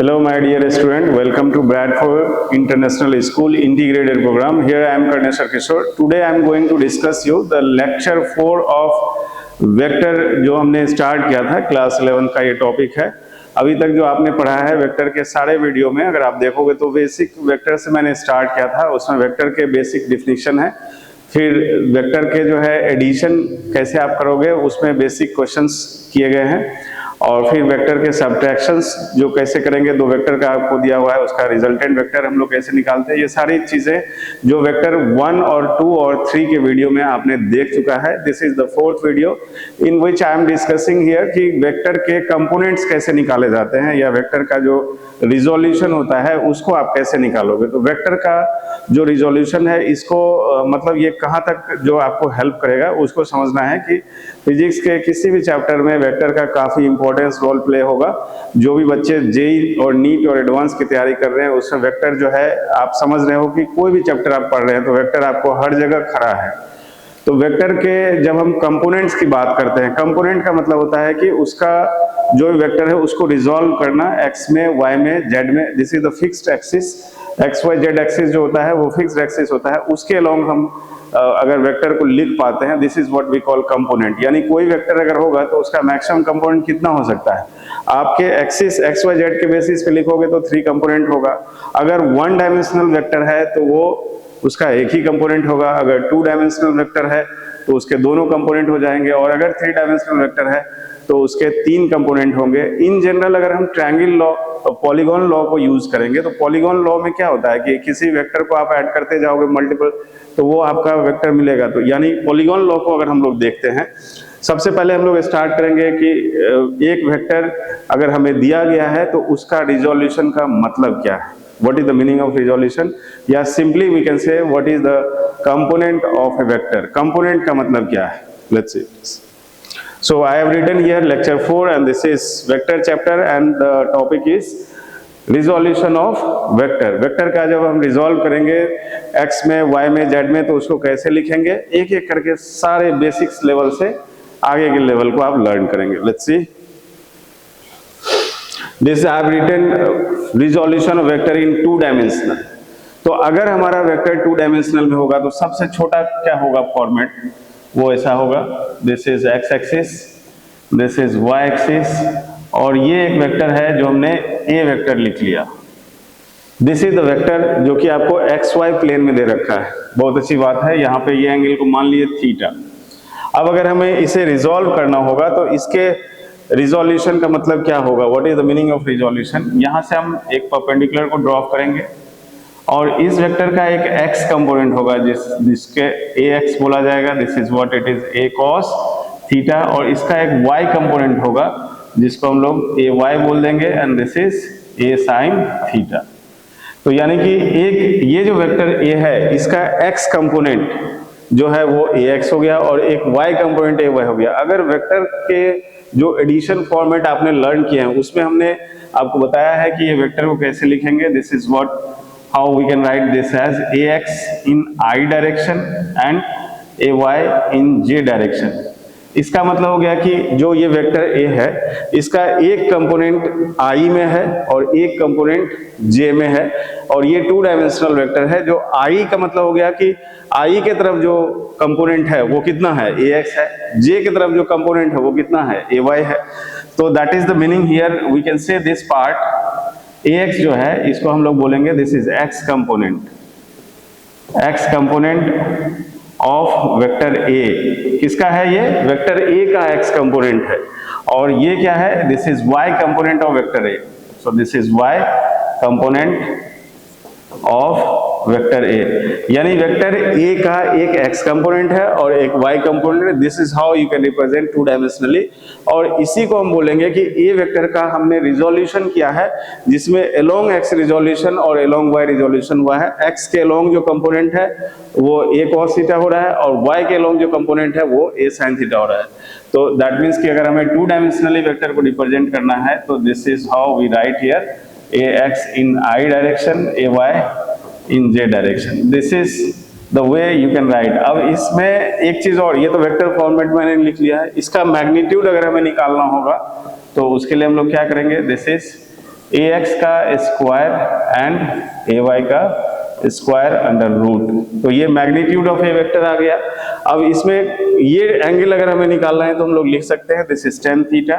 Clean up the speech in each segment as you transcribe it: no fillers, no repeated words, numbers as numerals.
Hello my dear student, welcome to Bradford International School Integrated Program. Here I am Karneshwar Kishore. Today I am going to discuss you the lecture 4 of vector जो हमने start किया था class 11 का ये topic है। अभी तक जो आपने पढ़ा है वेक्टर के सारे वीडियो में अगर आप देखोगे तो बेसिक वेक्टर से मैंने स्टार्ट किया था, उसमें वेक्टर के बेसिक डिफिनीशन है, फिर वेक्टर के जो है एडिशन कैसे आप करोगे उसमें बेसिक क्वेश्चंस किए गए हैं, और फिर वेक्टर के सब्ट्रैक्शंस जो कैसे करेंगे, दो वेक्टर का आपको दिया हुआ है उसका रिजल्टेंट वेक्टर हम लोग कैसे निकालते हैं, ये सारी चीजें जो वेक्टर 1 और 2 और 3 के वीडियो में आपने देख चुका है। This is the 4th video in which I am discussing here कि वेक्टर के कंपोनेंट्स कैसे निकाले जाते हैं या वेक्टर का जो रिजोल्यूशन होता है उसको आप कैसे निकालोगे। तो वेक्टर का जो रिजोल्यूशन है इसको मतलब ये कहाँ तक जो आपको हेल्प करेगा उसको समझना है कि फिजिक्स के किसी भी चैप्टर में वेक्टर का काफी इंपॉर्टेंस रोल प्ले होगा। जो भी बच्चे जेई और नीट और एडवांस की तैयारी कर रहे हैं उसमें वेक्टर जो है आप समझ रहे हो कि कोई भी चैप्टर आप पढ़ रहे हैं तो वेक्टर आपको हर जगह खड़ा है। तो वेक्टर के जब हम कंपोनेंट्स की बात करते हैं, कंपोनेंट का मतलब होता है कि उसका जो वेक्टर है उसको रिजॉल्व करना एक्स में, वाई में, जेड में। This is the fixed axis, X Y Z axis जो होता है वो फिक्स्ड एक्सिस होता है, उसके अलोंग हम अगर वेक्टर को लिख पाते हैं this is what we call component. यानी कोई वेक्टर अगर होगा तो उसका मैक्सिमम कंपोनेंट कितना हो सकता है। आपके एक्सिस एक्स वाई जेड के बेसिस पे लिखोगे तो 3 कंपोनेंट होगा। अगर 1 डायमेंशनल वेक्टर है तो वो उसका एक ही कंपोनेंट होगा, अगर 2 डायमेंशनल वेक्टर है तो उसके दोनों कंपोनेंट हो जाएंगे, और अगर 3 डायमेंशनल वेक्टर है तो उसके 3 कंपोनेंट होंगे। इन जनरल अगर हम ट्रायंगल लॉ पॉलीगॉन लॉ को यूज करेंगे तो पॉलीगॉन लॉ में क्या होता है कि किसी वेक्टर को आप ऐड करते जाओगे मल्टीपल तो वो आपका वेक्टर मिलेगा। तो यानी पॉलीगॉन लॉ को अगर हम लोग देखते हैं, सबसे पहले हम लोग स्टार्ट करेंगे कि एक वेक्टर अगर हमें दिया गया है तो उसका रिजोल्यूशन का मतलब क्या है, what is the meaning of resolution, या simply we can say what is the component of a vector। component का मतलब क्या है, let's see। So I have written here lecture 4 and this is vector chapter and the topic is resolution of vector। Vector का जब हम resolve करेंगे x में, y में, z में तो उसको कैसे लिखेंगे, एक एक करके सारे बेसिक्स लेवल से आगे के लेवल को आप लर्न करेंगे। Let's see this I have written resolution of vector in 2 dimensional. तो अगर हमारा वेक्टर 2 डायमेंशनल में होगा तो सबसे छोटा क्या होगा फॉर्मेट, वो ऐसा होगा, this is X axis, this is Y axis, और ये एक वेक्टर है जो हमने ए वेक्टर लिख लिया। दिस इज द वेक्टर जो कि आपको एक्स वाई प्लेन में दे रखा है। बहुत अच्छी बात है, यहाँ पे ये एंगल को मान लिए थीटा। अब अगर हमें इसे रिजॉल्व करना होगा तो इसके रिजोल्यूशन का मतलब क्या होगा, what is the meaning of resolution. यहाँ से हम एक परपेंडिकुलर को ड्रॉ करेंगे और इस वेक्टर का एक x कंपोनेंट होगा जिसके ax बोला जाएगा, this is what it is a cos theta, और इसका एक y कंपोनेंट होगा जिसको हम लोग ay बोल देंगे and this is a sin theta. तो यानी कि एक ये जो वेक्टर a है इसका x कंपोनेंट जो है वो ax हो गया और एक y कंपोनेंट ay हो गया। अगर वेक्टर के जो एडिशन फॉर्मेट आपने लर्न किए हैं उसमें हमने आपको बताया है कि ये वेक्टर को कैसे लिखेंगे। This is what how we can write this as ax इन i डायरेक्शन एंड ay इन j डायरेक्शन। इसका मतलब हो गया कि जो ये वेक्टर a है इसका एक कंपोनेंट i में है और एक कंपोनेंट j में है, और ये 2 डायमेंशनल वेक्टर है। जो i का मतलब हो गया कि i के तरफ जो कंपोनेंट है वो कितना है, ax है, j की तरफ जो कंपोनेंट है वो कितना है, ay है। तो that is the meaning here, we can say this part ax जो है इसको हम लोग बोलेंगे this is x component, x component of vector a। किसका है ये, वेक्टर a का x कंपोनेंट है, और ये क्या है, this is y component of vector a। So this is y component of vector a, यानी वेक्टर a का एक x कंपोनेंट है और एक y कंपोनेंट है। This is how you can represent 2 dimensionally, और इसी को हम बोलेंगे कि a वेक्टर का हमने रिजोल्यूशन किया है जिसमें अलोंग x रिजोल्यूशन और अलोंग y रिजोल्यूशन हुआ है। x के अलोंग जो कंपोनेंट है वो a cos थीटा हो रहा है और y के अलोंग जो कंपोनेंट है वो a sin थीटा हो रहा है। तो दैट मीन्स कि अगर हमें 2 डायमेंशनली वेक्टर को रिप्रेजेंट करना है तो this is how we write here ax in i direction, ay in j direction। this is the way you can write। अब इसमें एक चीज और, ये तो वेक्टर फॉर्मेट मैंने लिख लिया है, इसका मैग्नीट्यूड अगर हमें निकालना होगा तो उसके लिए हम लोग क्या करेंगे, दिस इज ए एक्स का स्क्वायर एंड ए वाई का स्क्वायर अंडर रूट। तो ये मैग्नीट्यूड ऑफ ए वेक्टर आ गया। अब इसमें ये एंगल अगर हमें निकालना है तो हम लोग लिख सकते हैं दिस इज टेन थीटा।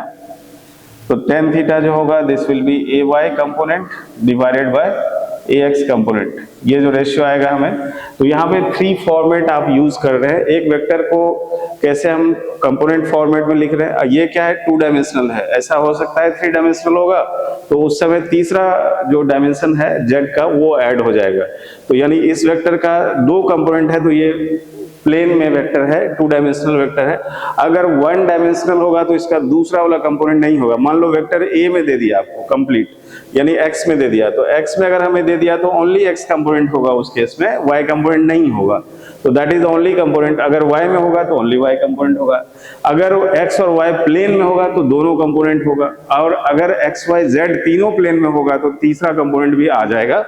तो टेन थीटा जो होगा this will be A Y component divided by A X component, ये जो रेशियो आएगा हमें। तो यहाँ पे थ्री फॉर्मेट आप यूज कर रहे हैं। एक वेक्टर को कैसे हम कंपोनेंट फॉर्मेट में लिख रहे हैं, ये क्या है, टू डायमेंशनल है, ऐसा हो सकता है थ्री डायमेंशनल होगा, तो उस समय तीसरा जो डायमेंशन है जेड का वो ऐड हो जाएगा। तो यानी इस वेक्टर का दो कंपोनेंट है, तो ये प्लेन में वेक्टर है, टू डायमेंशनल वेक्टर है। अगर वन डायमेंशनल होगा तो इसका दूसरा वाला कंपोनेंट नहीं होगा। मान लो वेक्टर ए में दे दिया आपको कंप्लीट, यानी एक्स में दे दिया, तो एक्स में अगर हमें दे दिया तो ओनली एक्स कंपोनेंट होगा, उस केस में वाई कंपोनेंट नहीं होगा। तो that is the only component. अगर वाई में होगा तो ओनली वाई कंपोनेंट होगा। अगर एक्स और वाई प्लेन में होगा तो दोनों कंपोनेंट होगा, और अगर एक्स वाई जेड तीनों प्लेन में होगा तो तीसरा कंपोनेंट भी आ जाएगा,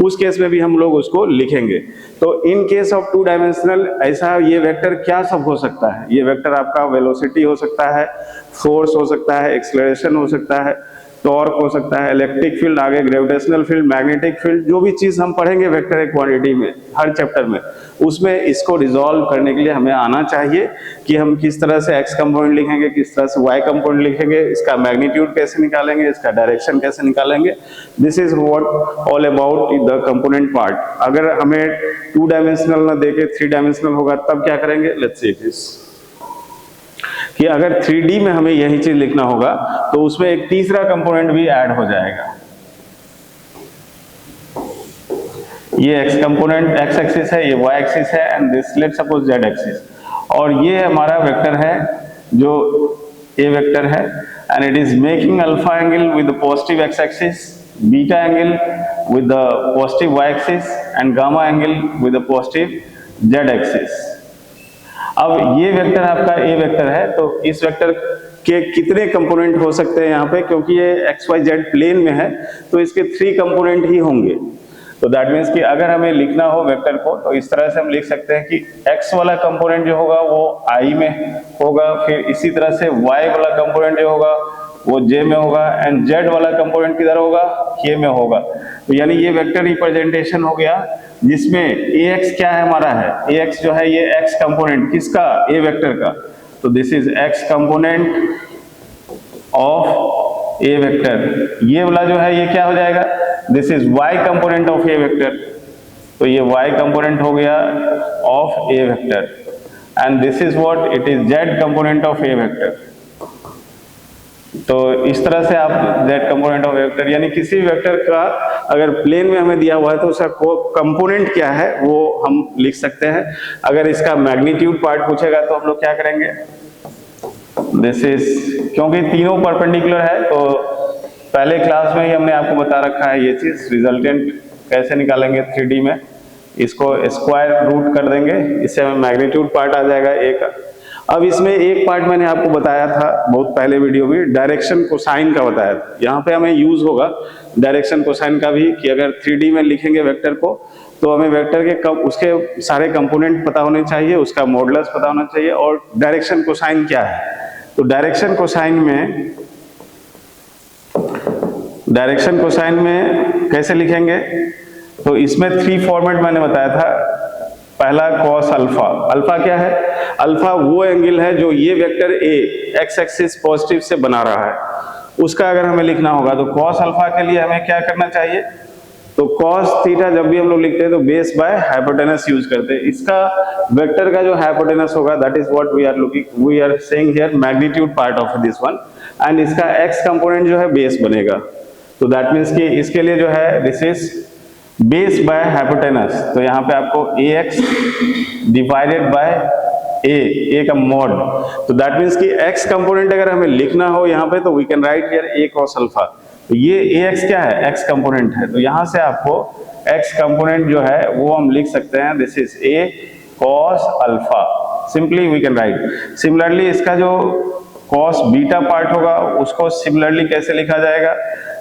उस केस में भी हम लोग उसको लिखेंगे। तो in case of two dimensional ऐसा ये वेक्टर क्या सब हो सकता है, ये वेक्टर आपका वेलोसिटी हो सकता है, फोर्स हो सकता है, एक्सेलरेशन हो सकता है, टॉर्क हो सकता है, इलेक्ट्रिक फील्ड, आगे ग्रेविटेशनल फील्ड, मैग्नेटिक फील्ड, जो भी चीज हम पढ़ेंगे वेक्टर क्वांटिटी में हर चैप्टर में, उसमें इसको रिजॉल्व करने के लिए हमें आना चाहिए कि हम किस तरह से एक्स कंपोनेंट लिखेंगे, किस तरह से वाई कंपोनेंट लिखेंगे, इसका मैग्नीट्यूड कैसे निकालेंगे, इसका डायरेक्शन कैसे निकालेंगे। This is what all about the component part. अगर हमें टू डायमेंशनल ना देके थ्री डायमेंशनल होगा तब क्या करेंगे, लेट्स सी दिस, कि अगर 3D में हमें यही चीज लिखना होगा तो उसमें एक तीसरा कंपोनेंट भी ऐड हो जाएगा। ये x कंपोनेंट x एक्सिस है, ये y एक्सिस है, and this let's suppose z axis, और ये हमारा वेक्टर है जो a वेक्टर है, and it is making alpha angle with the positive x axis, beta angle with the positive y axis, and gamma angle with the positive z axis. अब ये vector आपका ए vector है, तो इस vector के कितने component हो सकते हैं यहाँ पे, क्योंकि ये एक्स वाई जेड प्लेन में है तो इसके थ्री कंपोनेंट ही होंगे। तो दैट मीन्स कि अगर हमें लिखना हो वेक्टर को तो इस तरह से हम लिख सकते हैं कि एक्स वाला कंपोनेंट जो होगा वो आई में होगा, फिर इसी तरह से वाई वाला कंपोनेंट जो होगा वो जे में होगा, एंड जेड वाला कंपोनेंट किधर होगा, के में होगा। तो यानी ये वेक्टर रिप्रेजेंटेशन हो गया जिसमें ए एक्स क्या है हमारा है, ए एक्स जो है ये एक्स कंपोनेंट किसका, ए वेक्टर का। तो this is X component of A vector. ये वाला जो है ये क्या हो जाएगा, this is Y component of A vector. तो ये वाई कंपोनेंट हो गया of A vector, and this is what it is Z component of A vector. तो इस तरह से आप z कंपोनेंट ऑफ वेक्टर, यानी किसी वेक्टर का अगर प्लेन में हमें दिया हुआ है तो उसका कंपोनेंट क्या है वो हम लिख सकते हैं। अगर इसका मैग्नीट्यूड पार्ट पूछेगा तो हम लोग क्या करेंगे, दिस इज, क्योंकि तीनों परपेंडिकुलर है तो पहले क्लास में ही हमने आपको बता रखा है ये चीज, रिजल्टेंट कैसे निकालेंगे 3D में, इसको स्क्वायर रूट कर देंगे, इससे हमें मैग्नीट्यूड पार्ट आ जाएगा ए का। अब इसमें एक पार्ट मैंने आपको बताया था बहुत पहले वीडियो में, डायरेक्शन कोसाइन का बताया था। यहाँ पे हमें यूज होगा डायरेक्शन कोसाइन का भी, कि अगर 3D में लिखेंगे वेक्टर को तो हमें वेक्टर के उसके सारे कंपोनेंट पता होने चाहिए, उसका मॉडुलस पता होना चाहिए, और डायरेक्शन कोसाइन क्या है। तो डायरेक्शन कोसाइन में कैसे लिखेंगे, तो इसमें थ्री फॉर्मेट मैंने बताया था। पहला कॉस अल्फा, अल्फा क्या है, अल्फा वो एंगल है जो ये vector A x axis positive से बना रहा है, उसका अगर हमें लिखना होगा तो कॉस अल्फा के लिए हमें क्या करना चाहिए, तो कॉस थीटा जब भी हम लोग लिखते हैं तो बेस बाय हाइपोटेनस यूज करते हैं। इसका वेक्टर का जो हाइपोटेनस होगा that is what we are saying here magnitude part of this one, and इसका एक्स कंपोनेंट जो है बेस बनेगा। तो दैट मीन्स कि इसके लिए जो है this is base by hypotenuse, तो यहाँ पे आपको a x divided by a का मॉड। तो दैट मीन्स कि एक्स कंपोनेंट अगर हमें लिखना हो यहाँ पे तो we can write here a cos alpha. तो ये ए एक्स क्या है, एक्स कंपोनेंट है, तो यहाँ से आपको एक्स कंपोनेंट जो है वो हम लिख सकते हैं, this is a cos alpha, simply we can write. Similarly इसका जो कॉस बीटा पार्ट होगा उसको सिमिलरली कैसे लिखा जाएगा,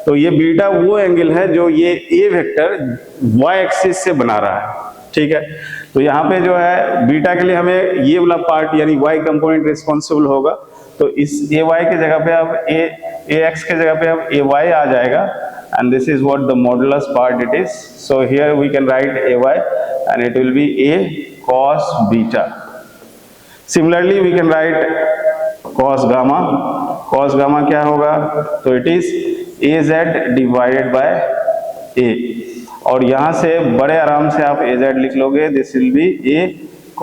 तो ये बीटा वो एंगल है जो ये ए वेक्टर y एक्सिस से बना रहा है, ठीक है। तो यहाँ पे जो है बीटा के लिए हमें ये वाला पार्ट यानी y कंपोनेंट रिस्पॉन्सिबल होगा, तो इस ए वाई के जगह पे अब ए एक्स के जगह पे अब ए वाई आ जाएगा, and this is what the modulus part it is. So here we can write ay and it will be a cos beta. Similarly we can write cos gamma. Cos gamma क्या होगा, तो it is az divided by a, और यहाँ से बड़े आराम से आप az लिख लोगे, this will B a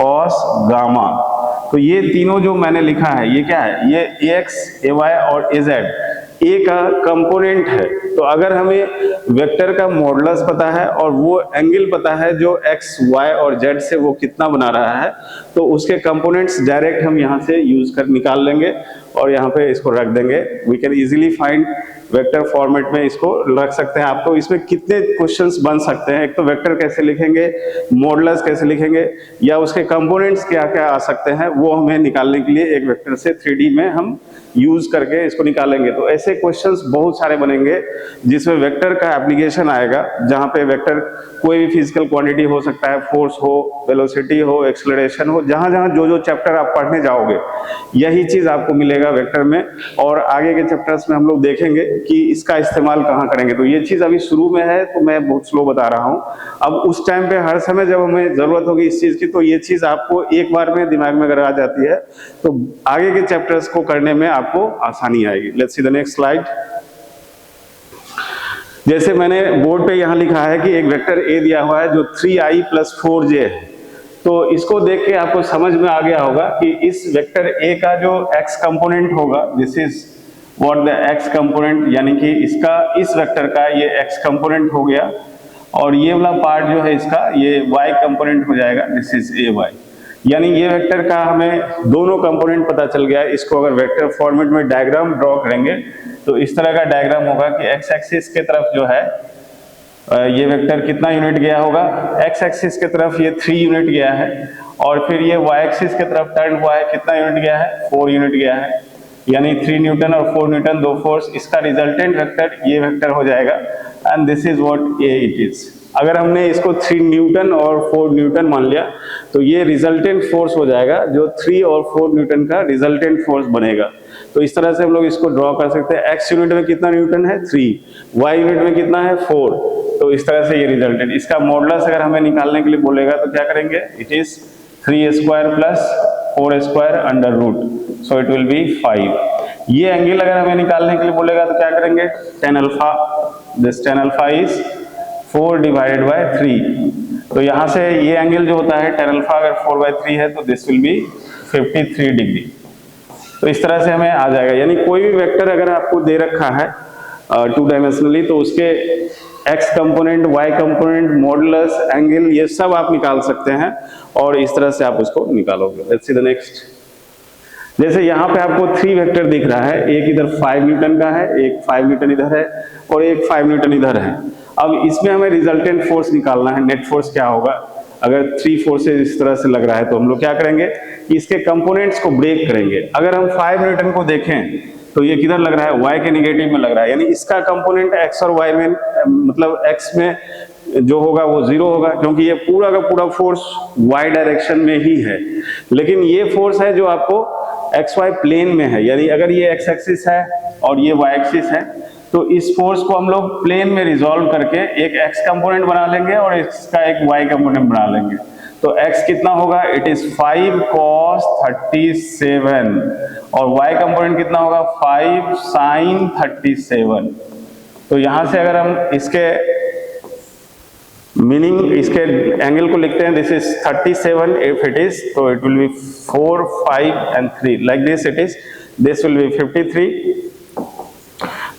cos gamma. तो ये तीनों जो मैंने लिखा है ये क्या है, ये ax, ay और az ए का कंपोनेंट है। तो अगर हमें वेक्टर का मॉडुलस पता है और वो एंगल पता है जो एक्स, वाई और जेड से वो कितना बना रहा है, तो उसके कंपोनेंट्स डायरेक्ट हम यहाँ से यूज कर निकाल लेंगे और यहाँ पे इसको रख देंगे। We can easily find, vector format में इसको रख सकते हैं। आपको इसमें कितने क्वेश्चंस बन सकते हैं, एक तो वेक्टर कैसे लिखेंगे, मॉडुलस कैसे लिखेंगे, या उसके कंपोनेंट्स क्या क्या आ सकते हैं, वो हमें निकालने के लिए एक वेक्टर से 3D में हम यूज करके इसको निकालेंगे। तो ऐसे क्वेश्चंस बहुत सारे बनेंगे जिसमें वेक्टर का एप्लीकेशन आएगा, जहां पे वेक्टर कोई भी फिजिकल क्वांटिटी हो सकता है, फोर्स हो, वेलोसिटी हो, एक्सेलरेशन हो, जहां जहां जो जो चैप्टर आप पढ़ने जाओगे यही चीज आपको मिलेगा वेक्टर में। और आगे के चैप्टर्स में हम लोग देखेंगे कि इसका इस्तेमाल कहाँ करेंगे। तो ये चीज अभी शुरू में है तो मैं बहुत स्लो बता रहा हूँ। अब उस टाइम पे हर समय जब हमें जरूरत होगी इस चीज की, तो ये चीज आपको एक बार में दिमाग में अगर आ जाती है तो आगे के चैप्टर्स को करने में आपको आसानी आएगी। Let's see the next slide. जैसे मैंने बोर्ड पे यहाँ लिखा है कि एक वेक्टर ए दिया हुआ है जो 3i + 4j है, तो इसको देख के आपको समझ में आ गया होगा कि इस वेक्टर ए का जो x कंपोनेंट होगा, this is what the x component, यानी कि इसका, इस वेक्टर का ये x कंपोनेंट हो गया, और ये वाला पार्ट जो है इसका ये y कंपोनेंट हो जाएगा, दिस इज ay। यानी ये वेक्टर का हमें दोनों कंपोनेंट पता चल गया। इसको अगर वेक्टर फॉर्मेट में डायग्राम ड्रॉ करेंगे तो इस तरह का डायग्राम होगा कि x एक्सिस के तरफ जो है ये वेक्टर कितना यूनिट गया होगा, x एक्सिस के तरफ ये 3 यूनिट गया है, और फिर ये y एक्सिस के तरफ टर्न हुआ है, कितना यूनिट गया है, 4 यूनिट गया है। यानी 3 न्यूटन और 4 न्यूटन, दो फोर्स, इसका रिजल्टेंट वेक्टर ये वेक्टर हो जाएगा, and this is what A it is. अगर हमने इसको 3 न्यूटन और 4 न्यूटन मान लिया तो ये रिजल्टेंट फोर्स हो जाएगा, जो 3 और 4 न्यूटन का रिजल्टेंट फोर्स बनेगा। तो इस तरह से हम लोग इसको ड्रॉ कर सकते हैं। x यूनिट में कितना न्यूटन है, 3, y यूनिट में कितना है, 4। तो इस तरह से ये रिजल्टेंट, इसका मॉडुलस अगर हमें निकालने के लिए बोलेगा तो क्या करेंगे, it is 3² + 4² under root, so it will be 5। ये एंगल अगर हमें निकालने के लिए बोलेगा तो क्या करेंगे, tan alpha, this tan alpha is 4 divided by 3। तो यहाँ से ये एंगल जो होता है tan अल्फा अगर 4/3 है तो दिस विल बी 53 डिग्री। तो इस तरह से हमें आ जाएगा। यानी कोई भी वेक्टर अगर आपको दे रखा है 2 डायमेंशनली, तो उसके x component, y component, modulus, angle, ये सब आप निकाल सकते हैं और इस तरह से आप उसको निकालोगे। Let's see the next. जैसे यहाँ पे आपको 3 वेक्टर दिख रहा है, एक इधर 5 न्यूटन का है, एक 5 न्यूटन इधर है और एक 5 न्यूटन इधर है। अब इसमें हमें रिजल्टेंट फोर्स निकालना है, नेट फोर्स क्या होगा। अगर 3 फोर्सेस इस तरह से लग रहा है तो हम लोग क्या करेंगे कि इसके कंपोनेंट्स को ब्रेक करेंगे। अगर हम 5 न्यूटन को देखें तो ये किधर लग रहा है, y के निगेटिव में लग रहा है, यानी इसका कंपोनेंट x और y में, मतलब x में जो होगा वो 0 होगा, क्योंकि ये पूरा का पूरा फोर्स y डायरेक्शन में ही है। लेकिन ये फोर्स है जो आपको xy प्लेन में है, यानी अगर ये x एक्सिस है और ये y एक्सिस है तो इस फोर्स को हम लोग प्लेन में रिजॉल्व करके एक x कंपोनेंट बना लेंगे और इसका एक y कंपोनेंट बना लेंगे। तो x कितना होगा, इट इज 5 cos 37, और y कंपोनेंट कितना होगा, 5 sin 37। तो यहां से अगर हम इसके मीनिंग, इसके एंगल को लिखते हैं, this is 37 if it is, तो it will be 4, 5 and 3, like this it is, this will be 53।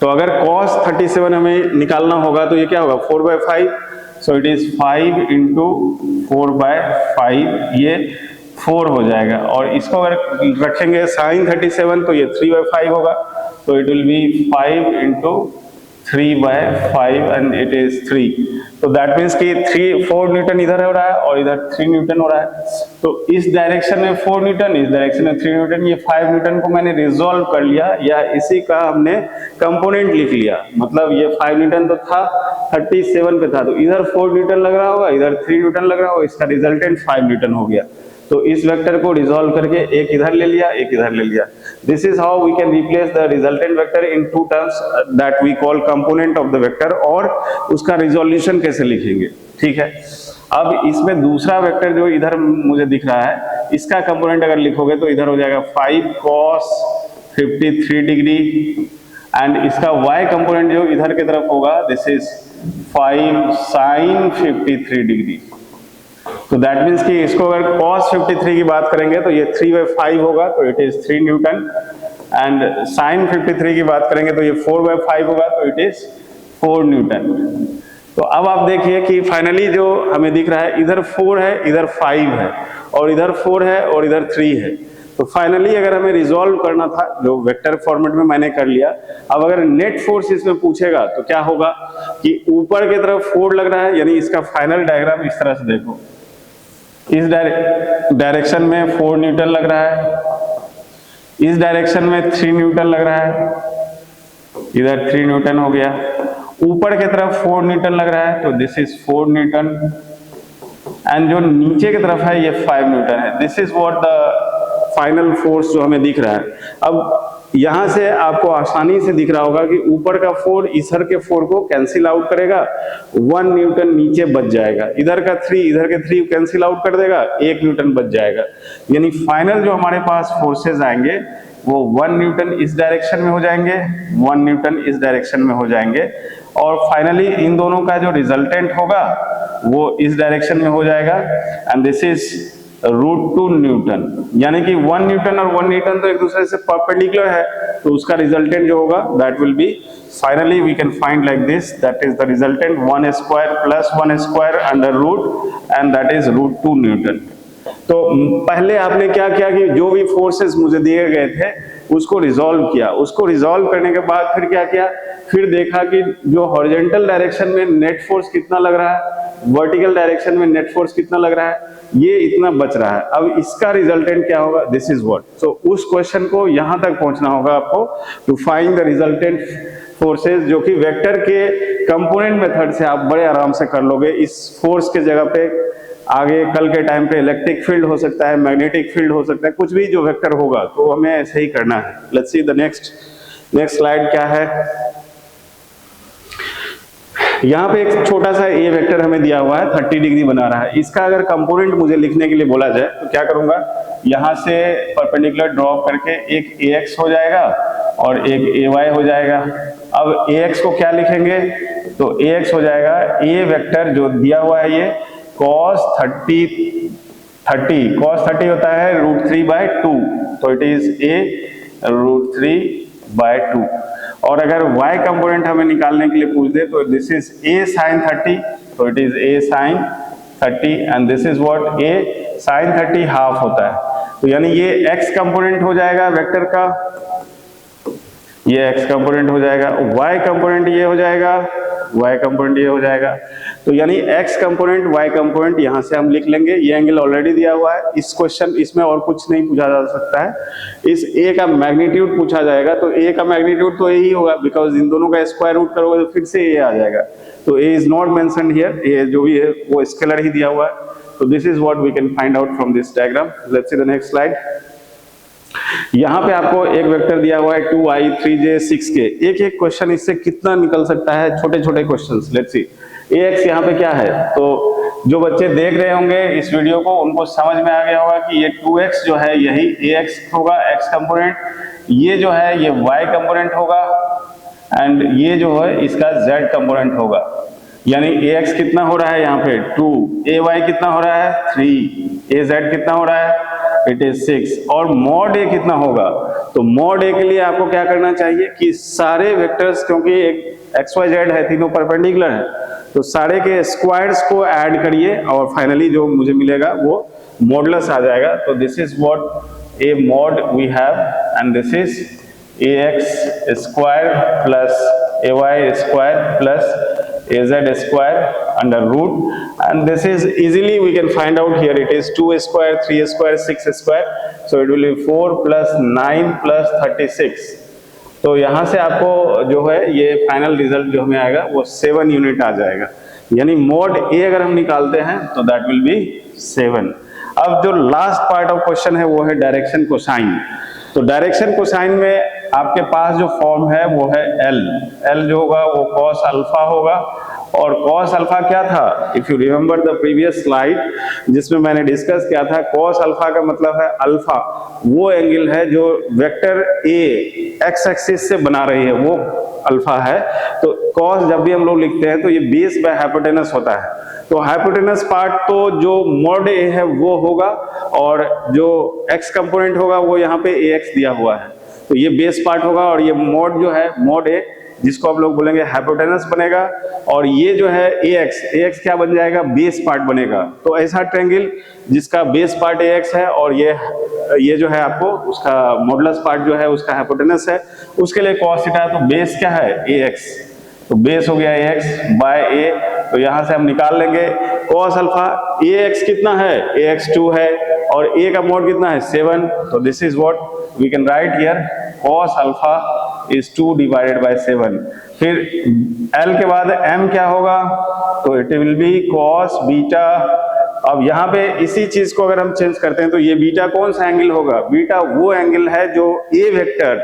तो अगर cos 37 हमें निकालना होगा तो ये क्या होगा, 4/5, सो इट इज 5 × 4/5, ये 4 हो जाएगा। और इसको अगर रखेंगे sin 37 तो ये 3/5 होगा, तो it will be 5 × 3/5 and it is 3। तो दैट मीन्स कि 4 न्यूटन इधर हो रहा है और इधर 3 न्यूटन हो रहा है। तो इस डायरेक्शन में 4 न्यूटन, इस डायरेक्शन में 3 न्यूटन, ये 5 न्यूटन को मैंने रिजॉल्व कर लिया, या इसी का हमने कंपोनेंट लिख लिया। मतलब ये 5 न्यूटन तो था, 37 पे था, तो इधर 4 न्यूटन लग रहा होगा, इधर 3 न्यूटन लग रहा होगा, इसका रिजल्टेंट 5 न्यूटन हो गया। तो इस वेक्टर को रिजॉल्व करके एक इधर ले लिया, एक इधर ले लिया। This is how we can replace the resultant vector in two terms that we call component of the vector, और उसका रिजोल्यूशन कैसे लिखेंगे, ठीक है। अब इसमें दूसरा वेक्टर जो इधर मुझे दिख रहा है, इसका कंपोनेंट अगर लिखोगे तो इधर हो जाएगा 5 cos 53 डिग्री, एंड इसका y कंपोनेंट जो इधर की तरफ होगा दिस इज 5 sin 53 डिग्री। तो दैट मीन्स कि इसको अगर cos 53 की बात करेंगे तो ये 3/5 होगा, तो it is 3 Newton, and sin 53 की बात करेंगे तो ये 4/5 होगा, तो इट इज 4 न्यूटन। तो अब आप देखिए कि फाइनली जो हमें दिख रहा है, इधर 4 है, इधर 5 है, और इधर 4 है और इधर 3 है। तो फाइनली अगर हमें रिजॉल्व करना था, जो वेक्टर फॉर्मेट में मैंने कर लिया। अब अगर नेट फोर्स इसमें पूछेगा तो क्या होगा कि ऊपर की तरफ 4 लग रहा है, यानी इसका फाइनल डायग्राम इस तरह से देखो, इस डायरेक्शन में 4 न्यूटन लग रहा है, इस डायरेक्शन में 3 न्यूटन लग रहा है, इधर 3 न्यूटन हो गया, ऊपर की तरफ 4 न्यूटन लग रहा है, तो दिस इज 4 न्यूटन, एंड जो नीचे की तरफ है ये 5 न्यूटन है। This is what the final force जो हमें दिख रहा है। अब यहां से आपको आसानी से दिख रहा होगा कि ऊपर का 4 इधर के 4 को कैंसिल आउट करेगा, 1 न्यूटन नीचे बच जाएगा, इधर का 3 इधर के 3 कैंसिल आउट कर देगा, 1 न्यूटन बच जाएगा। यानी फाइनल जो हमारे पास फोर्सेस आएंगे वो 1 न्यूटन इस डायरेक्शन में हो जाएंगे, 1 न्यूटन इस डायरेक्शन में हो जाएंगे, और फाइनली इन दोनों का जो रिजल्टेंट होगा वो इस डायरेक्शन में हो जाएगा, एंड दिस इज √2 न्यूटन। यानी कि 1 न्यूटन और 1 न्यूटन तो एक दूसरे से परपेंडिकुलर है, तो उसका रिजल्टेंट जो होगा that will be, finally we can find like this, that is the resultant 1 square plus 1 square under root, and that is √2 newton. तो पहले आपने क्या किया कि जो भी फोर्सेस मुझे दिए गए थे उसको रिजॉल्व किया, उसको रिजॉल्व करने के बाद फिर क्या किया, फिर देखा कि जो हॉरिजॉन्टल डायरेक्शन में नेट फोर्स कितना लग रहा है, वर्टिकल डायरेक्शन में नेट फोर्स कितना लग रहा है, ये इतना बच रहा है। अब इसका रिजल्टेंट क्या होगा, दिस इज व्हाट। सो उस क्वेश्चन को यहां तक पहुंचना होगा आपको, to find the resultant forces, जो कि वेक्टर के कंपोनेंट मेथड से आप बड़े आराम से कर लोगे। इस फोर्स के जगह पे आगे कल के टाइम पे इलेक्ट्रिक फील्ड हो सकता है, मैग्नेटिक फील्ड हो सकता है, कुछ भी जो वेक्टर होगा तो हमें ऐसे ही करना है। Let's see the next slide क्या है। यहाँ पे एक छोटा सा ए वेक्टर हमें दिया हुआ है, 30 डिग्री बना रहा है। इसका अगर कंपोनेंट मुझे लिखने के लिए बोला जाए तो क्या करूंगा, यहाँ से परपेंडिकुलर ड्रॉप करके एक ax हो जाएगा और एक ay हो जाएगा। अब ax को क्या लिखेंगे, तो ax हो जाएगा ए वेक्टर जो दिया हुआ है ये cos 30 होता है √3/2, तो इट इज a √3/2। और अगर y कंपोनेंट हमें निकालने के लिए पूछ दे तो दिस इज a sin 30, तो it is a sin 30, and this is what a sin 30 half होता है। तो यानी ये x कंपोनेंट हो जाएगा वेक्टर का, ये x कंपोनेंट हो जाएगा, y कंपोनेंट ये हो जाएगा, y कंपोनेंट ये हो जाएगा। तो यानी x कंपोनेंट y कंपोनेंट यहां से हम लिख लेंगे। ये एंगल ऑलरेडी दिया हुआ है। इस क्वेश्चन इसमें और कुछ नहीं पूछा जा सकता है। इस a का मैग्नीट्यूड पूछा जाएगा, तो a का मैग्नीट्यूड तो यही होगा, बिकॉज इन दोनों का स्क्वायर रूट करोगे तो फिर से a आ जाएगा। तो a is not mentioned here, a जो भी है वो स्केलर ही दिया हुआ है। तो this is what we can find out from this diagram. Let's see the next slide. यहाँ पे आपको एक वेक्टर दिया हुआ है 2i 3j 6k। एक एक क्वेश्चन इससे कितना निकल सकता है, छोटे छोटे क्वेश्चंस। लेट्स सी ax यहाँ पे क्या है, तो जो बच्चे देख रहे होंगे इस वीडियो को उनको समझ में आ गया होगा कि ये 2x जो है यही ax होगा, x कंपोनेंट, ये जो है ये y कंपोनेंट होगा, एंड ये जो है इसका z कंपोनेंट होगा। यानी ax कितना हो रहा है यहाँ पे 2, ay कितना हो रहा है 3, az कितना हो रहा है इट इज 6, और मॉड a कितना होगा। तो मॉड a के लिए आपको क्या करना चाहिए कि सारे वेक्टर्स, क्योंकि एक xyz है, तीनों परपेंडिकुलर है, तो सारे के स्क्वायर्स को ऐड करिए और फाइनली जो मुझे मिलेगा वो मॉडुलस आ जाएगा। तो this is what a mod we have, and this is ax square plus ay square plus az square under root, and this is easily we can find out here. It is 2 square, 3 square, 6 square, so it will be 4 plus 9 plus 36। तो यहाँ से आपको जो है ये final result जो हमें आएगा वो 7 यूनिट आ जाएगा। यानी मॉड a अगर हम निकालते हैं तो दैट विल बी 7। अब जो लास्ट पार्ट ऑफ क्वेश्चन है वो है डायरेक्शन कोसाइन। तो डायरेक्शन कोसाइन में आपके पास जो फॉर्म है वो है एल जो होगा वो कॉस अल्फा होगा। और कॉस अल्फा क्या था, if you remember the previous slide जिसमें मैंने डिस्कस किया था, कॉस अल्फा का मतलब है अल्फा वो एंगल है जो वेक्टर ए एक्स एक्सिस से बना रही है, वो अल्फा है। तो कॉस जब भी हम लोग लिखते हैं तो ये बेस बाय हाइपोटेनस होता है। तो हाइपोटेनस पार्ट तो जो मॉड ए है वो होगा और जो एक्स कंपोनेंट होगा वो यहाँ पे ए एक्स दिया हुआ है, तो ये बेस पार्ट होगा। और ये मॉड जो है मॉड ए जिसको आप लोग बोलेंगे हाइपोटेनस बनेगा, और ये जो है ए एक्स क्या बन जाएगा, बेस पार्ट बनेगा। तो ऐसा ट्रायंगल जिसका बेस पार्ट ए एक्स है और ये जो है आपको उसका मॉडुलस पार्ट जो है उसका हाइपोटेनस है, उसके लिए कॉस थीटा। तो बेस क्या है, ए एक्स, तो बेस हो गया ए एक्स बाय ए। तो यहां से हम निकाल लेंगे कॉस अल्फा, ए एक्स कितना है, ए एक्स 2 है और ए का मोड कितना है 7। तो this is what we can write here, cos alpha is 2 divided by 7। फिर एल के बाद एम क्या होगा, तो it will be cos beta. अब यहाँ पे इसी चीज को अगर हम चेंज करते हैं तो ये बीटा कौन सा एंगल होगा, बीटा वो एंगल है जो ए वेक्टर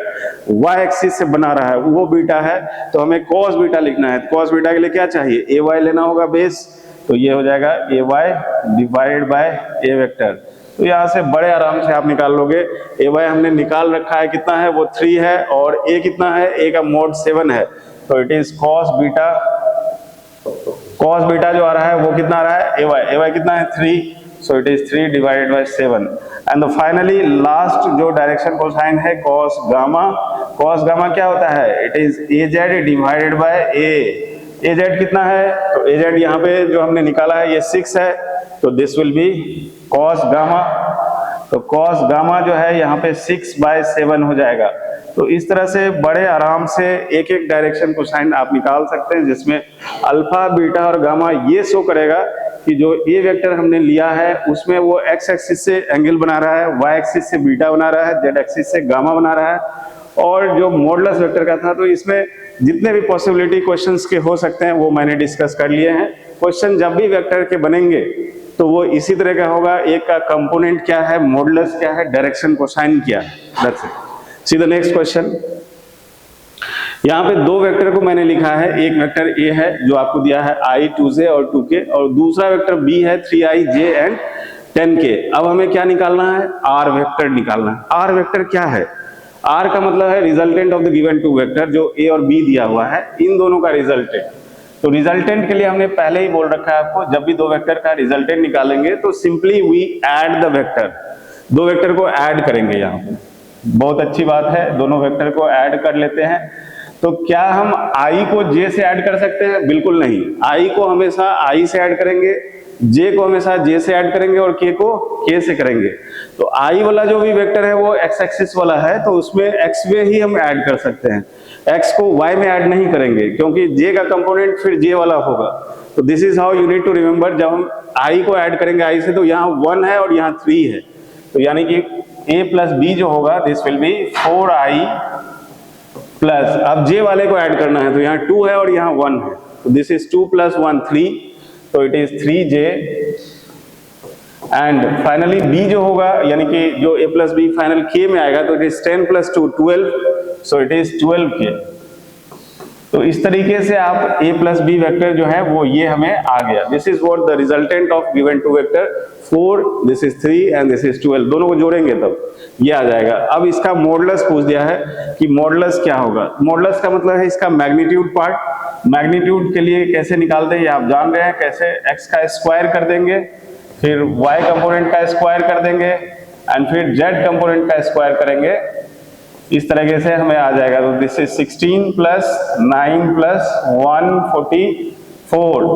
वाई एक्सिस से बना रहा है वो बीटा है। तो हमें कॉस बीटा लिखना है, कॉस बीटा के लिए क्या चाहिए, ए वाई लेना होगा बेस। तो ये हो जाएगा A Y divided by A vector. तो यहाँ से बड़े आराम से आप निकाल लोगे। ए वाई हमने निकाल रखा है, कितना है वो 3 है, और ए कितना है, ए का मोड 7 है। तो it is cos beta, cos beta जो आ रहा है वो कितना आ रहा है, ए वाई कितना है 3, सो it is 3 divided by 7। And finally last जो डायरेक्शन कोसाइन है कॉस गामा। कॉस गामा क्या होता है, it is a Z divided by A Z कितना है, तो ए जेड यहाँ पे जो हमने निकाला है ये 6 है, तो this will be cos gamma. तो कॉस गामा जो है यहाँ पे 6/7 हो जाएगा। तो इस तरह से बड़े आराम से एक एक डायरेक्शन कोसाइन आप निकाल सकते हैं, जिसमें अल्फा बीटा और गामा ये शो करेगा कि जो ए वेक्टर हमने लिया है उसमें वो एक्स एक्सिस से एंगल बना रहा है, वाई एक्सिस से बीटा बना रहा है, जेड एक्सिस से गामा बना रहा है। और जो मॉडुलस वेक्टर का था, तो इसमें जितने भी पॉसिबिलिटी क्वेश्चंस के हो सकते हैं वो मैंने डिस्कस कर लिए हैं। क्वेश्चन जब भी वेक्टर के बनेंगे तो वो इसी तरह का होगा, एक का कंपोनेंट क्या है, मॉडुलस क्या है, डायरेक्शन कोसाइन क्या है। That's it. C the next question. यहाँ पे दो वेक्टर को मैंने लिखा है, एक वेक्टर ए है जो आपको दिया है i 2j और 2k, और दूसरा वेक्टर b है 3i j एंड 10k। अब हमें क्या निकालना है, r वेक्टर निकालना है। r वेक्टर क्या है, r का मतलब है resultant of the given two vector, जो a और b दिया हुआ है इन दोनों का रिजल्टेंट। तो रिजल्टेंट के लिए हमने पहले ही बोल रखा है आपको, जब भी दो वेक्टर का रिजल्टेंट निकालेंगे तो simply we add the vector, दो वेक्टर को ऐड करेंगे। यहाँ पे बहुत अच्छी बात है, दोनों वेक्टर को ऐड कर लेते हैं। तो क्या हम i को j से ऐड कर सकते हैं, बिल्कुल नहीं। i को हमेशा i से ऐड करेंगे, j को हमेशा j से ऐड करेंगे और k को k से करेंगे। तो i वाला जो भी वेक्टर है वो x एक्सिस वाला है, तो उसमें x में ही हम ऐड कर सकते हैं, x को y में ऐड नहीं करेंगे, क्योंकि j का कंपोनेंट फिर j वाला होगा। तो this is how you need to remember, जब हम i को ऐड करेंगे i से, तो यहाँ 1 है और यहाँ 3 है, तो यानी कि a प्लस b जो होगा this will B 4i plus, अब j वाले को ऐड करना है तो यहाँ 2 है और यहाँ 1 है, तो दिस इज 2 + 1 3, तो it is 3j। And finally b जो होगा, यानी कि जो a plus b final k में आएगा, तो it is 10 + 2 12, so it is 12k। तो इस तरीके से आप a प्लस b वेक्टर जो है वो ये हमें आ गया। This is what the resultant of given two vector 4, this is 3 and this is 12, दोनों को जोड़ेंगे तब ये आ जाएगा। अब इसका मॉडुलस पूछ दिया है कि मॉडुलस क्या होगा। मॉडुलस का मतलब है इसका मैग्नीट्यूड पार्ट। मैग्नीट्यूड के लिए कैसे निकालते हैं ये आप जान रहे हैं, कैसे x का स्क्वायर कर देंगे, फिर y कंपोनेंट का स्क्वायर कर देंगे एंड फिर z कंपोनेंट का स्क्वायर करेंगे। इस तरीके से हमें आ जाएगा। तो दिस इज 16 + 9 + 144,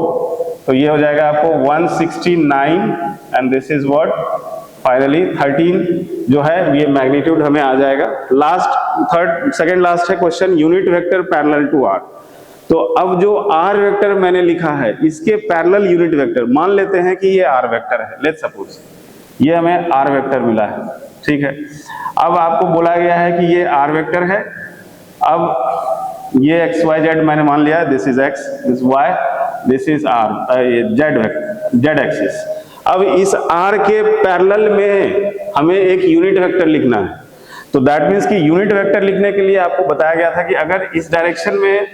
तो ये हो जाएगा आपको 169 and this is what finally 13 जो है ये मैग्नीट्यूड हमें आ जाएगा। लास्ट सेकंड लास्ट है question, unit vector parallel to r। तो अब जो r वेक्टर मैंने लिखा है इसके पैरेलल यूनिट वेक्टर मान लेते हैं कि ये r वेक्टर है। लेट्स सपोज ये हमें r वेक्टर मिला है, ठीक है। अब आपको बोला गया है कि ये r वेक्टर है। अब ये x y z मैंने मान लिया, this is x, this y, this is r, z vector, z axis. अब इस r के पैरेलल में हमें एक यूनिट वेक्टर लिखना है। तो दैट मीन्स कि यूनिट वेक्टर लिखने के लिए आपको बताया गया था कि अगर इस डायरेक्शन में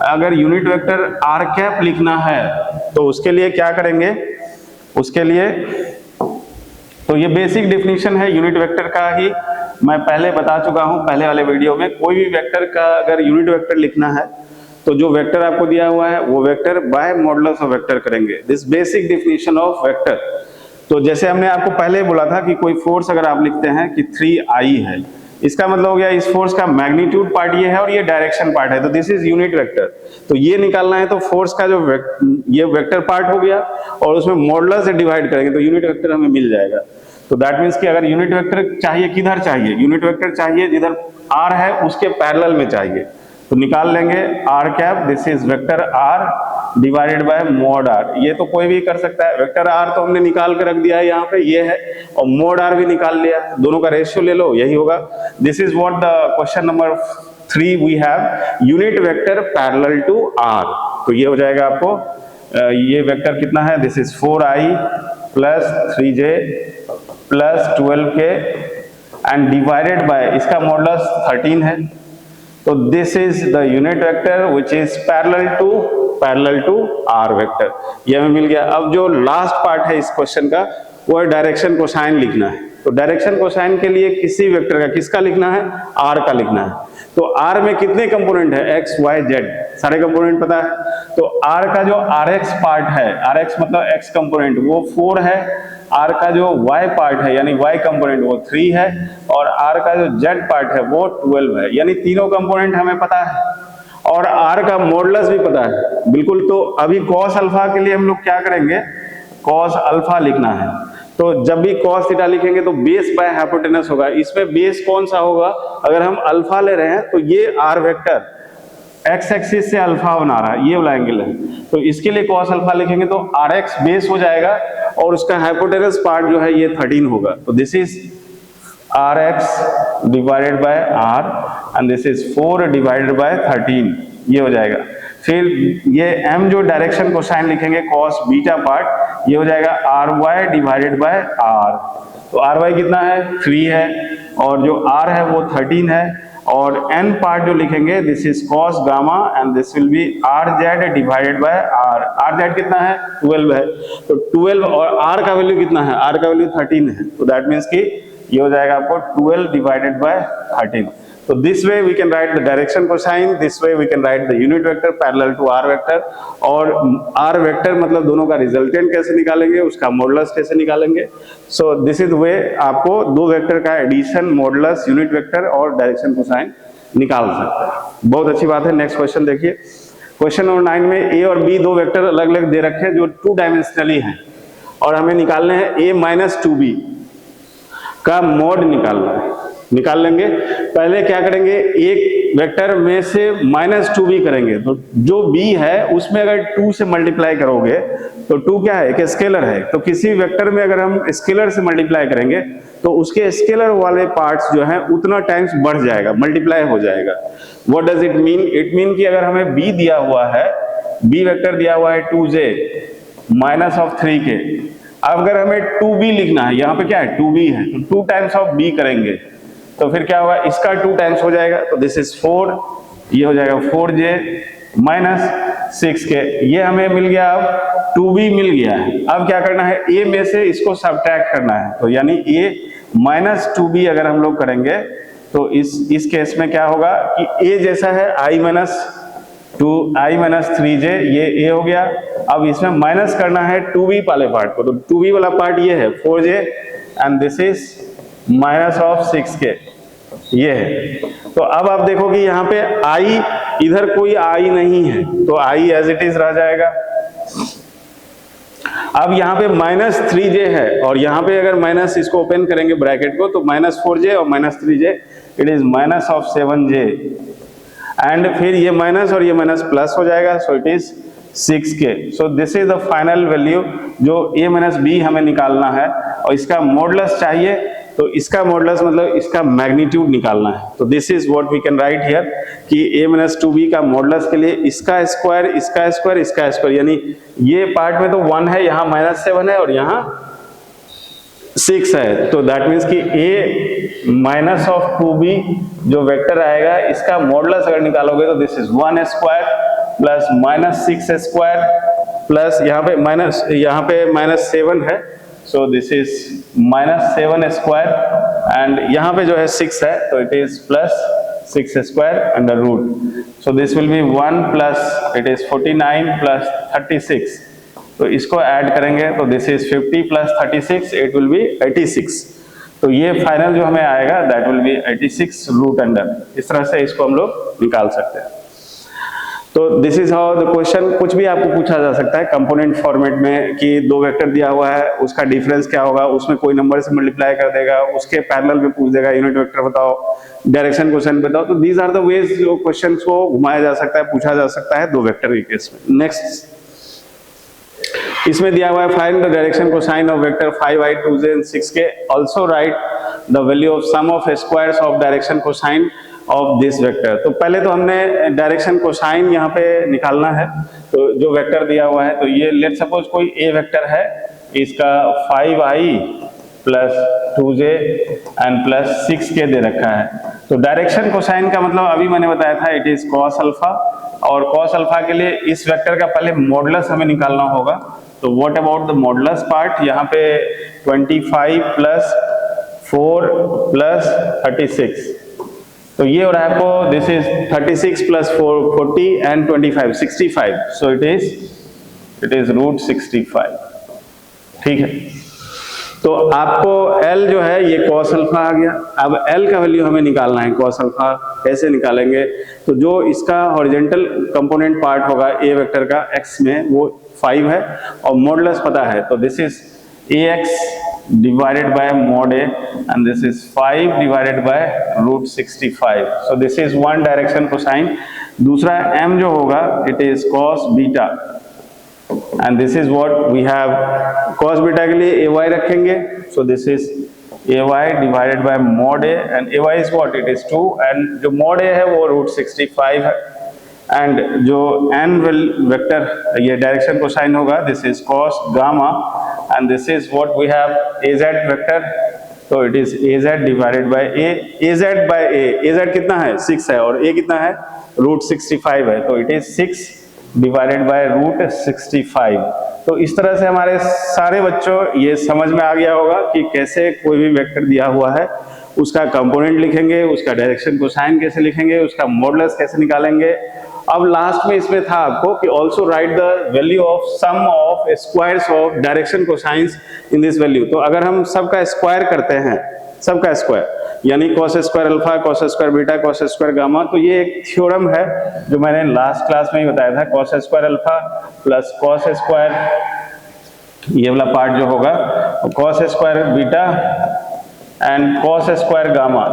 अगर यूनिट वेक्टर r कैप लिखना है तो उसके लिए क्या करेंगे, उसके लिए तो ये बेसिक डेफिनेशन है यूनिट वेक्टर का ही, मैं पहले बता चुका हूं पहले वाले वीडियो में। कोई भी वेक्टर का अगर यूनिट वेक्टर लिखना है तो जो वेक्टर आपको दिया हुआ है वो vector by modulus of vector करेंगे, this basic definition of vector. तो जैसे हमने आपको पहले बोला था कि कोई फोर्स अगर आप लिखते हैं कि 3I है, इसका मतलब हो गया इस फोर्स का मैग्नीट्यूड पार्ट ये है और ये डायरेक्शन पार्ट है, तो दिस इज यूनिट वेक्टर। तो ये निकालना है तो फोर्स का जो ये वेक्टर पार्ट हो गया और उसमें मॉडुलस से डिवाइड करेंगे तो यूनिट वेक्टर हमें मिल जाएगा। तो दैट मीन्स कि अगर यूनिट वेक्टर चाहिए किधर चाहिए, यूनिट वेक्टर चाहिए जिधर r है उसके पैरेलल में चाहिए, तो निकाल लेंगे r cap, this is vector r divided by mod r। ये तो कोई भी कर सकता है, वेक्टर r तो हमने निकाल के रख दिया है यहाँ पे, ये है, और मॉड r भी निकाल लिया, दोनों का रेशियो ले लो, यही होगा। This is what the question number 3 we have, unit vector parallel to r। तो ये हो जाएगा आपको, ये वेक्टर कितना है, this is 4i plus 3j plus 12k and divided by इसका मॉडुलस 13 है। तो this is the unit vector which is parallel to r vector, ये हमें मिल गया। अब जो लास्ट पार्ट है इस क्वेश्चन का वो है डायरेक्शन कोसाइन लिखना है। तो डायरेक्शन कोसाइन के लिए किसी वेक्टर का किसका लिखना है, r का लिखना है। तो r में कितने कंपोनेंट है, x y z, सारे कंपोनेंट पता है। तो r का जो rx पार्ट है, rx मतलब x कंपोनेंट, वो 4 है, r का जो y पार्ट है यानी y कंपोनेंट वो 3 है, और r का जो z पार्ट है वो 12 है, यानी तीनों कंपोनेंट हमें पता है और r का मॉडुलस भी पता है बिल्कुल। तो अभी cos अल्फा के लिए हम लोग क्या करेंगे, cos अल्फा लिखना है। तो जब भी cos थीटा लिखेंगे तो बेस बाय हाइपोटेनस होगा, इसमें बेस कौन सा होगा, अगर हम अल्फा ले रहे हैं तो ये r वेक्टर x एक्सिस से अल्फा बना रहा है, ये वाला एंगल है, तो इसके लिए cos अल्फा लिखेंगे तो rx बेस हो जाएगा और उसका हाइपोटेनस पार्ट जो है ये 13 होगा। तो this is rx divided by r and this is 4 divided by 13, ये हो जाएगा। फिर ये m जो डायरेक्शन कोसाइन लिखेंगे cos बीटा पार्ट, ये हो जाएगा ry डिवाइडेड बाय r। तो ry कितना है, 3 है, और जो r है वो 13 है, और n पार्ट जो लिखेंगे this is cos gamma and this will B rz divided by r। rz कितना है, 12 है, तो 12 और r का वैल्यू कितना है, r का वैल्यू 13 है, तो दैट मीन्स कि ये हो जाएगा आपको 12 डिवाइडेड बाय 13। तो this way we can write the direction cosine, this way we can write the unit vector parallel to r vector. और r वेक्टर मतलब दोनों का रिजल्टेंट कैसे निकालेंगे, उसका मॉडुलस कैसे निकालेंगे। सो दिस इज वे आपको दो वेक्टर का एडिशन, मॉडुलस, यूनिट वेक्टर और डायरेक्शन कोसाइन निकाल सकते हैं। बहुत अच्छी बात है। नेक्स्ट क्वेश्चन देखिए, क्वेश्चन नंबर 9 में a और b दो वेक्टर अलग अलग दे रखे हैं जो 2 डायमेंशनली हैं और हमें निकालने हैं a माइनस 2b का मॉड निकालना है। निकाल लेंगे, पहले क्या करेंगे, एक वेक्टर में से -2b करेंगे, तो जो b है उसमें अगर 2 से मल्टीप्लाई करोगे तो 2 क्या है, एक स्केलर है, तो किसी वेक्टर में अगर हम स्केलर से मल्टीप्लाई करेंगे तो उसके स्केलर वाले पार्ट्स जो है उतना टाइम्स बढ़ जाएगा, मल्टीप्लाई हो जाएगा। What does it mean, it mean कि अगर हमें b दिया हुआ है, b वेक्टर दिया हुआ है 2j माइनस ऑफ 3k, अब अगर हमें 2b लिखना है, यहाँ पे क्या है 2b है, तो 2 टाइम्स ऑफ b करेंगे तो फिर क्या होगा, इसका 2 टाइम्स हो जाएगा, तो दिस इज 4, ये हो जाएगा 4j माइनस 6k, ये हमें मिल गया। अब 2b मिल गया है, अब क्या करना है, a में से इसको सबट्रैक्ट करना है, तो यानी a माइनस 2b अगर हम लोग करेंगे तो इस केस में क्या होगा कि a जैसा है i माइनस 3j, ये a हो गया। अब इसमें माइनस करना है 2b वाले पार्ट को, तो 2b वाला पार्ट ये है 4j and this is minus of 6k, ये है। तो अब आप देखो कि यहाँ पे i, इधर कोई i नहीं है तो i एज इट इज रह जाएगा। अब यहाँ पे माइनस 3j है और यहाँ पे अगर माइनस इसको ओपन करेंगे ब्रैकेट को तो माइनस 4j और minus 3j, it is minus of 7j and फिर ये माइनस और ये माइनस प्लस हो जाएगा, सो it is 6k। So this is the final value जो a माइनस b हमें निकालना है और इसका मॉडुलस चाहिए, तो इसका मॉडुलस मतलब इसका मैग्नीट्यूड निकालना है। तो this is what we can write here कि a माइनस 2b का मॉडुलस के लिए इसका स्क्वायर, इसका स्क्वायर, इसका स्क्वायर, यानी ये पार्ट में तो 1 है, यहाँ -7 है और यहाँ 6 है, तो दैट मीन्स कि a माइनस ऑफ 2b जो वेक्टर आएगा इसका मॉडुलस अगर निकालोगे तो this is 1 square plus minus 6 square plus यहाँ पे माइनस 7 है, so this is minus 7 square and यहाँ पे जो है 6 है तो it is plus 6 square under root, so this will be 1 plus it is 49 plus 36, तो इसको ऐड करेंगे तो this is 50 plus 36 it will be 86, तो ये फाइनल जो हमें आएगा that will be 86 root under, इस तरह से इसको हम लोग निकाल सकते हैं। तो this is how the question, कुछ भी आपको पूछा जा सकता है कंपोनेंट फॉर्मेट में कि दो वेक्टर दिया हुआ है उसका डिफरेंस क्या होगा, उसमें कोई नंबर से मल्टीप्लाई कर देगा, उसके पैरेलल में पूछ देगा यूनिट वेक्टर बताओ, डायरेक्शन क्वेश्चन बताओ, तो दीज आर द वेज जो क्वेश्चन को घुमाया जा सकता है, पूछा जा सकता है दो वेक्टर के केस में। नेक्स्ट इसमें दिया हुआ है find the direction cosine of vector 5i 2j and 6k, also write the value of sum of squares of direction cosine of this vector. तो पहले तो हमने डायरेक्शन कोसाइन यहाँ पे निकालना है, तो जो वेक्टर दिया हुआ है तो ये लेट सपोज कोई ए वेक्टर है, इसका 5i plus 2j and plus 6k दे रखा है, तो डायरेक्शन कोसाइन का मतलब अभी मैंने बताया था इट इज कॉस अल्फा, और कॉस अल्फा के लिए इस वेक्टर का पहले मॉडुलस हमें निकालना होगा, तो what about the modulus part, यहाँ पे 25 प्लस 4 प्लस 36, तो ये हो रहा है आपको this is 36 plus 4 40 and 25 65, so it is root 65, ठीक है। तो आपको L जो है ये cos अल्फा आ गया, अब L का वैल्यू हमें निकालना है cos अल्फा, कैसे निकालेंगे, तो जो इसका हॉरिजॉन्टल कंपोनेंट पार्ट होगा a वेक्टर का x में वो 5 है और मॉडुलस पता है, तो this is ax divided by mod a and this is 5 divided by root 65, so this is one direction cosine. दूसरा m जो होगा it is cos beta and this is what we have, cos beta के लिए ay रखेंगे, so this is ay divided by mod a and ay is what, it is 2 and जो mod a है वो root 65 है and जो n vector ये direction cosine होगा this is cos gamma and this is what we have az vector, तो it is az divided by a, az by a, az कितना है 6 है और a कितना है root 65 है, तो it is 6 divided by root 65। तो इस तरह से हमारे सारे बच्चों ये समझ में आ गया होगा कि कैसे कोई भी वेक्टर दिया हुआ है उसका कंपोनेंट लिखेंगे, उसका डायरेक्शन कोसाइन कैसे लिखेंगे, उसका मॉडुलस कैसे निकालेंगे। अब लास्ट में इसमें था आपको कि also write the value of sum of squares of direction cosines in this value, तो अगर हम सबका स्क्वायर करते हैं, सबका स्क्वायर यानी cos square alpha, cos square beta, cos square gamma, तो ये एक थ्योरम है जो मैंने लास्ट क्लास में ही बताया था, cos square alpha plus cos square, ये वाला पार्ट जो होगा cos square beta and cos square gamma,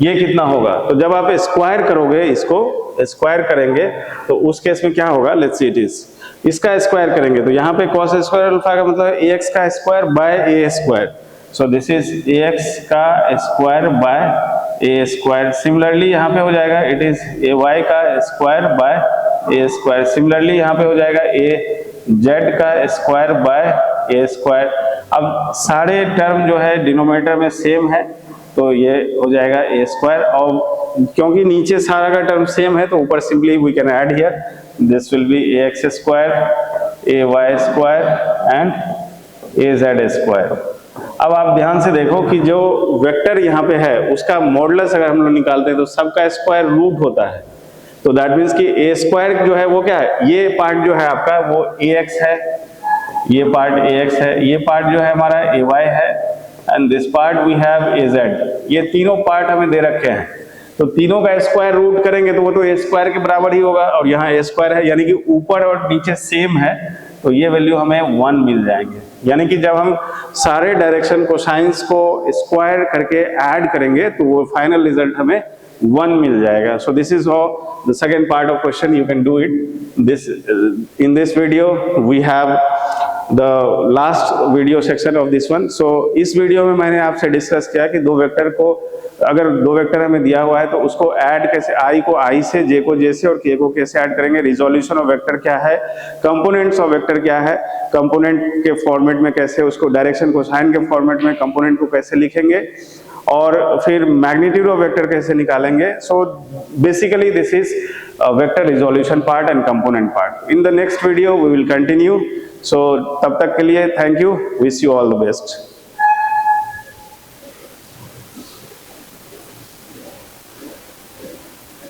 ये कितना होगा, तो जब आप स्क्वायर करोगे, इसको स्क्वायर करेंगे तो उस केस में क्या होगा, लेट्स सी इट इज, इसका स्क्वायर करेंगे तो यहाँ पे cos स्क्वायर अल्फा का मतलब ax का square by a square, so this is ax का square by a square, similarly यहाँ पे हो जाएगा it is ay का square by a square, similarly यहाँ पे हो जाएगा az का स्क्वायर बाय a स्क्वायर। अब सारे टर्म जो है डिनोमिनेटर में सेम है तो ये हो जाएगा a स्क्वायर, और क्योंकि नीचे सारा का टर्म सेम है तो ऊपर simply we can add here, this will be ax square ay square and az square. अब आप ध्यान से देखो कि जो वेक्टर यहाँ पे है उसका मॉडुलस अगर हम लोग निकालते हैं तो सबका स्क्वायर रूट होता है, तो दैट मीन्स कि a स्क्वायर जो है वो क्या है, ये पार्ट जो है आपका वो ax है, ये पार्ट ax है, ये पार्ट जो है हमारा ay है and this part we have az, ये तीनों पार्ट हमें दे रखे हैं, तो तीनों का स्क्वायर रूट करेंगे तो वो तो a स्क्वायर के बराबर ही होगा, और यहाँ a स्क्वायर है यानी कि ऊपर और नीचे सेम है, तो ये वैल्यू हमें 1 मिल जाएंगे, यानी कि जब हम सारे डायरेक्शन कोसाइंस को स्क्वायर करके ऐड करेंगे तो वो फाइनल रिजल्ट हमें 1 मिल जाएगा। So this is how the second part of question you can do it. This in this video we have the last video section of this one. So इस वीडियो में मैंने आपसे डिस्कस किया कि दो वेक्टर को, अगर दो वेक्टर हमें दिया हुआ है तो उसको ऐड कैसे, आई को आई से, जे को जे से और के को के से ऐड करेंगे, रिजोल्यूशन ऑफ वेक्टर क्या है, कंपोनेंट्स ऑफ वेक्टर क्या है, कंपोनेंट के फॉर्मेट में कैसे उसको, डायरेक्शन को साइन के फॉर्मेट में कंपोनेंट को कैसे लिखेंगे, और फिर मैग्नीट्यूड ऑफ वेक्टर कैसे निकालेंगे। So basically this is vector resolution part and component part. In the next video we will continue. So तब तक के लिए thank you, wish you all the best.